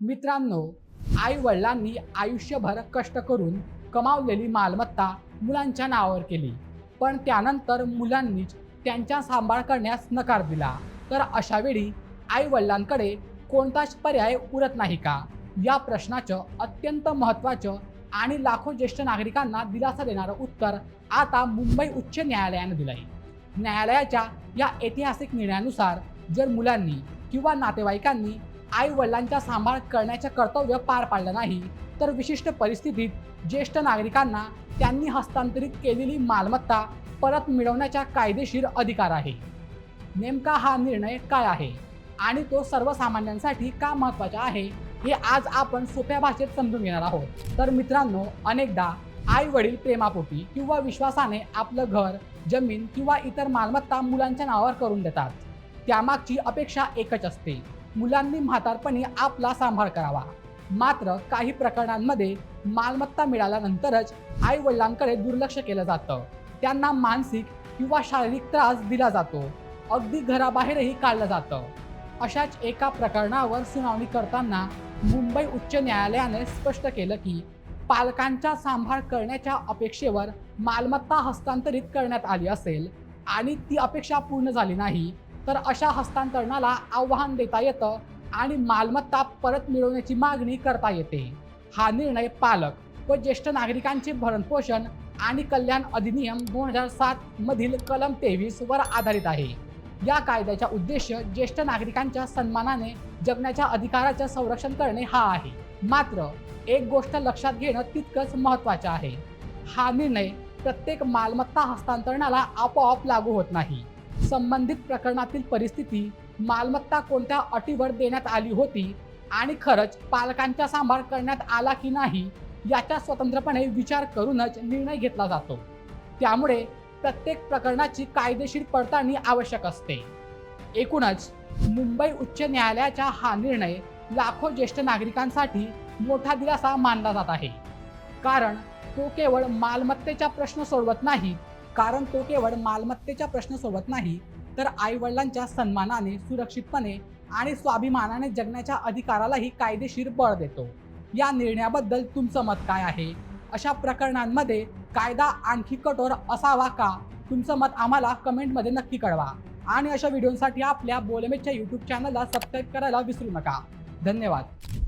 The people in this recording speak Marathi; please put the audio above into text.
मित्रांनो, आई वडिलांनी आयुष्यभर कष्ट करून कमावलेली मालमत्ता मुलांच्या नावावर केली, पण त्यानंतर मुलांनीच त्यांचा सांभाळ करण्यास नकार दिला. तर अशा वेळी आई वडिलांकडे कोणताच पर्याय उरत नाही का? या प्रश्नाचं अत्यंत महत्त्वाचं आणि लाखो ज्येष्ठ नागरिकांना दिलासा देणारं उत्तर आता मुंबई उच्च न्यायालयानं दिलं आहे. न्यायालयाच्या या ऐतिहासिक निर्णयानुसार जर मुलांनी किंवा नातेवाईकांनी आई वडिलांचा सांभाळ करण्याचे कर्तव्य पार पाडलं नाही, तर विशिष्ट परिस्थितीत ज्येष्ठ नागरिकांना त्यांनी हस्तांतरित केलेली मालमत्ता परत मिळवण्याचा कायदेशीर अधिकार आहे. नेमका हा निर्णय काय आहे आणि तो सर्वसामान्यांसाठी का महत्त्वाचा आहे, हे आज आपण सोप्या भाषेत समजून घेणार आहोत. तर मित्रांनो, अनेकदा आई वडील प्रेमापोटी किंवा विश्वासाने आपलं घर, जमीन किंवा इतर मालमत्ता मुलांच्या नावावर करून देतात. त्यामागची अपेक्षा एकच असते: मुलांनी म्हातारपणी आपला सांभाळ करावा. मात्र काही प्रकरणांमध्ये मालमत्ता मिळाल्यानंतरच आई वडिलांकडे दुर्लक्ष केलं जातं. त्यांना मानसिक किंवा शारीरिक त्रास दिला जातो, अगदी घराबाहेरही काढलं जातं. अशाच एका प्रकरणावर सुनावणी करताना मुंबई उच्च न्यायालयाने स्पष्ट केलं की पालकांचा सांभाळ करण्याच्या अपेक्षेवर मालमत्ता हस्तांतरित करण्यात आली असेल आणि ती अपेक्षा पूर्ण झाली नाही, तर अशा हस्तांतरणाला आव्हान देता येतं आणि मालमत्ता परत मिळवण्याची मागणी करता येते. हा निर्णय पालक व ज्येष्ठ नागरिकांचे भरणपोषण आणि कल्याण अधिनियम 2007 मधील कलम 23 वर आधारित आहे. या कायद्याचा उद्देश ज्येष्ठ नागरिकांच्या सन्मानाने जगण्याच्या अधिकाराचे संरक्षण करणे हा आहे. मात्र एक गोष्ट लक्षात घेणं तितकंच महत्त्वाचं आहे: हा निर्णय प्रत्येक मालमत्ता हस्तांतरणाला आपोआप लागू होत नाही. संबंधित प्रकरणातील परिस्थिती, मालमत्ता कोणत्या अटीवर देण्यात आली होती आणि खरंच पालकांचा सांभाळ करण्यात आला की नाही, याचा स्वतंत्रपणे विचार करूनच निर्णय घेतला जातो. त्यामुळे प्रत्येक प्रकरणाची कायदेशीर पडताळणी आवश्यक असते. एकूणच मुंबई उच्च न्यायालयाचा हा निर्णय लाखो ज्येष्ठ नागरिकांसाठी मोठा दिलासा मानला जात आहे. कारण तो केवळ मालमत्तेचा प्रश्न सोडवत नाही, तर आई वडिलांच्या सन्मानाने, सुरक्षितपणे आणि स्वाभिमानाने जगण्याच्या अधिकारालाही कायदेशीर बळ देतो. या निर्णयाबद्दल तुमचं मत काय आहे? अशा प्रकरणांमध्ये कायदा आणखी कठोर असावा का? तुमचं मत आम्हाला कमेंटमध्ये नक्की कळवा. आणि अशा व्हिडिओसाठी आपल्या बोलमेच्या यूट्यूब चॅनलला सबस्क्राईब करायला विसरू नका. धन्यवाद.